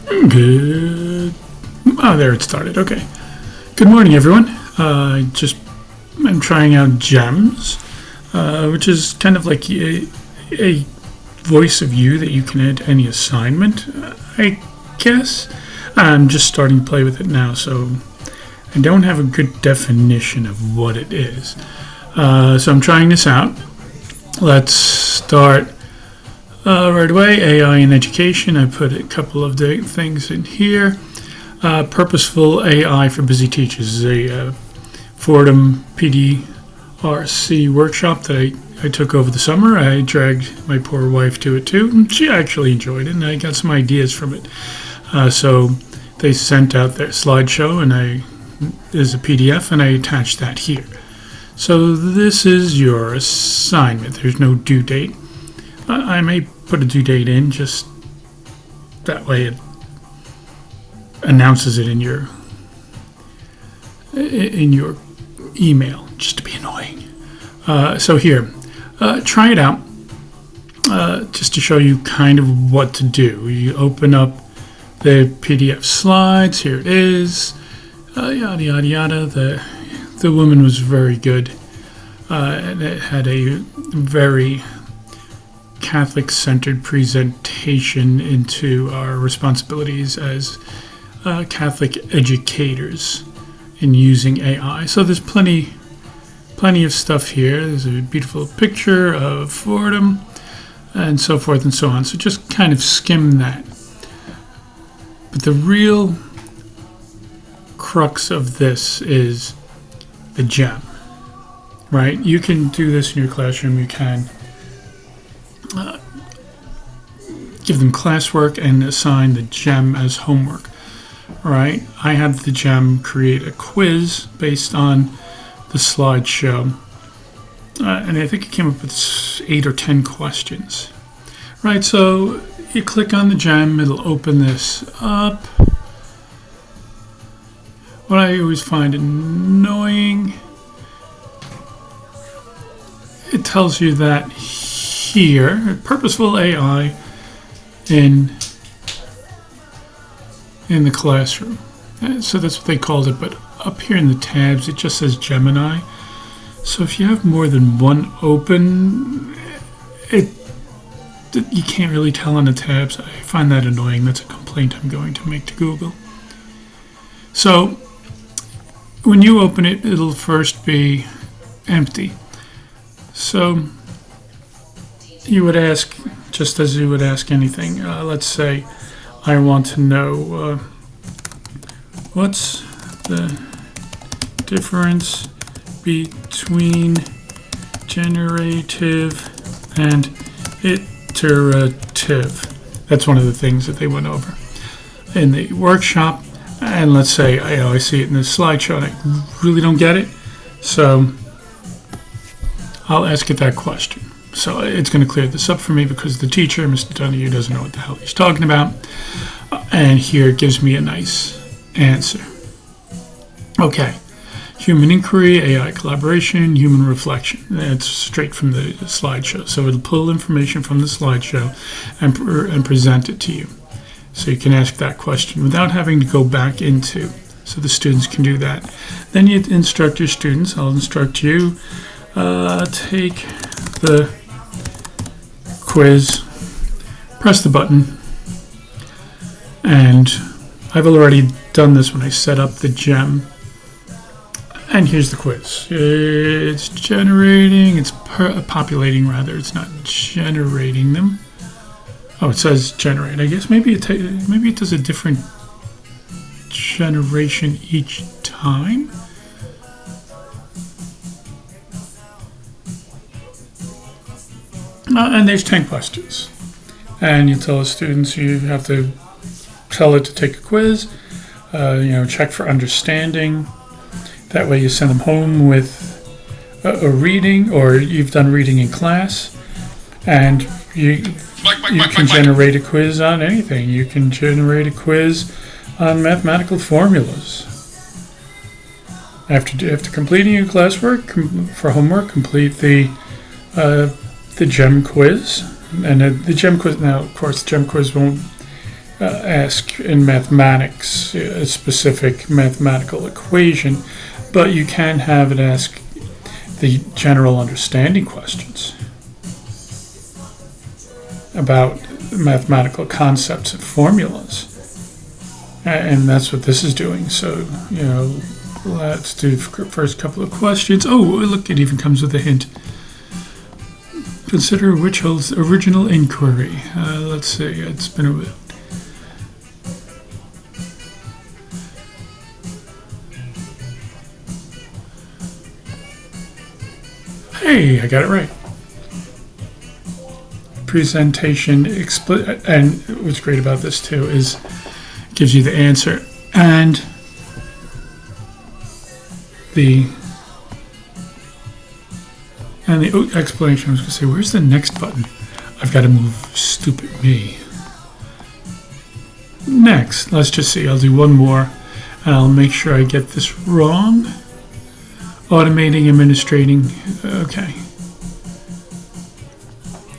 Good. Oh, there it started. Okay. Good morning, everyone. I'm trying out Gems, which is kind of like a voice of you that you can add to any assignment, I guess. I'm just starting to play with it now, so I don't have a good definition of what it is. So I'm trying this out. Let's start right away. AI in education. I put a couple of things in here. Purposeful AI for busy teachers is a Fordham PDRC workshop that I took over the summer. I dragged my poor wife to it too, and she actually enjoyed it, and I got some ideas from it. So they sent out their slideshow, and there's a PDF, and I attached that here. So this is your assignment. There's no due date. I may put a due date in, just that way it announces it in your email, just to be annoying. So here, try it out, just to show you kind of what to do. You open up the PDF slides. Here it is. Yada yada yada. The woman was very good, and it had a very Catholic-centered presentation into our responsibilities as Catholic educators in using AI. So there's plenty of stuff here. There's a beautiful picture of Fordham and so forth and so on. So just kind of skim that. But the real crux of this is the gem, right? You can do this in your classroom. You can give them classwork and assign the gem as homework, right? I had the gem create a quiz based on the slideshow, and I think it came up with 8 or 10 questions, right? So you click on the gem, it'll open this up. What I always find annoying, it tells you that here, purposeful AI in the classroom. So that's what they called it, but up here in the tabs, it just says Gemini. So if you have more than one open, you can't really tell on the tabs. I find that annoying. That's a complaint I'm going to make to Google. So when you open it, it'll first be empty. So you would ask, just as you would ask anything, let's say I want to know what's the difference between generative and iterative. That's one of the things that they went over in the workshop. And let's say I see it in this slideshow and I really don't get it. So I'll ask it that question. So it's going to clear this up for me because the teacher, Mr. Donahue, doesn't know what the hell he's talking about. And here it gives me a nice answer. Okay. Human inquiry, AI collaboration, human reflection. That's straight from the slideshow. So it'll pull information from the slideshow and present it to you. So you can ask that question without having to go back into. So the students can do that. Then you instruct your students. I'll instruct you. Take the quiz, press the button, and I've already done this when I set up the gem. And here's the quiz. It's generating, it's populating rather, it's not generating them. Oh, it says generate. I guess maybe it does a different generation each time. And there's 10 questions. And you tell the students you have to tell it to take a quiz, check for understanding. That way you send them home with a reading, or you've done reading in class, and you can generate a quiz on anything. You can generate a quiz on mathematical formulas. After completing your classwork for homework, complete the GEM quiz. And the GEM quiz, now of course the GEM quiz won't ask in mathematics a specific mathematical equation, but you can have it ask the general understanding questions about mathematical concepts and formulas. And that's what this is doing. So, let's do the first couple of questions. Oh, look, it even comes with a hint. Consider which holds original inquiry. Let's see, it's been a bit. Hey, I got it right. Presentation, and what's great about this too is it gives you the answer and the explanation. I was going to say, where's the next button? I've got to move, stupid me. Next, let's just see. I'll do one more, and I'll make sure I get this wrong. Automating, administrating. Okay.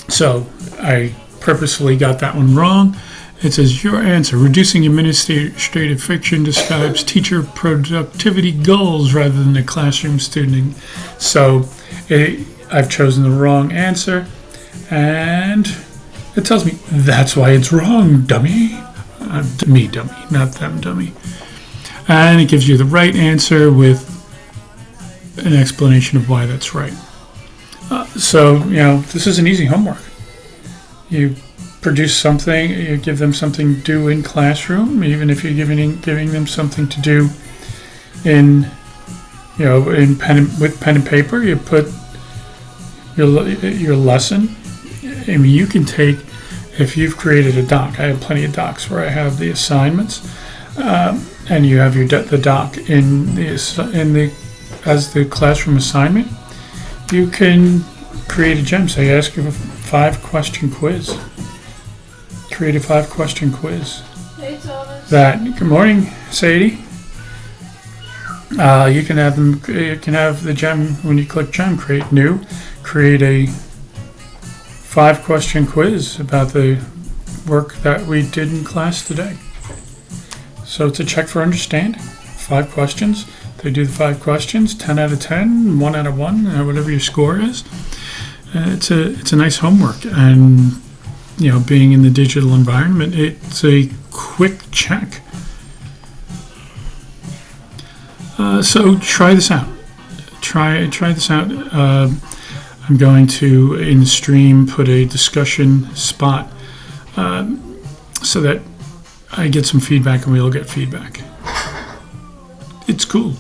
So I purposefully got that one wrong. It says your answer: reducing administrative friction describes teacher productivity goals rather than a classroom student. So I've chosen the wrong answer, and it tells me that's why it's wrong, dummy. Me, dummy, not them, dummy. And it gives you the right answer with an explanation of why that's right. So, this is an easy homework. You produce something, you give them something to do in classroom, even if you're giving them something to do in with pen and paper. You put your lesson. I mean, you can take, if you've created a doc. I have plenty of docs where I have the assignments, and you have the doc as the classroom assignment. You can create a gem. Say, ask you a 5-question quiz. Create a 5-question quiz. Hey, Thomas. Good morning, Sadie. You can have them. You can have the gem when you click gem. Create new. Create a 5-question quiz about the work that we did in class today. So it's a check for understanding. 5 questions. They do the 5 questions. 10 out of 10. 1 out of 1. Whatever your score is. It's a nice homework, and being in the digital environment, it's a quick check. So try this out. Try this out. I'm going to, in the stream, put a discussion spot so that I get some feedback and we all get feedback. It's cool.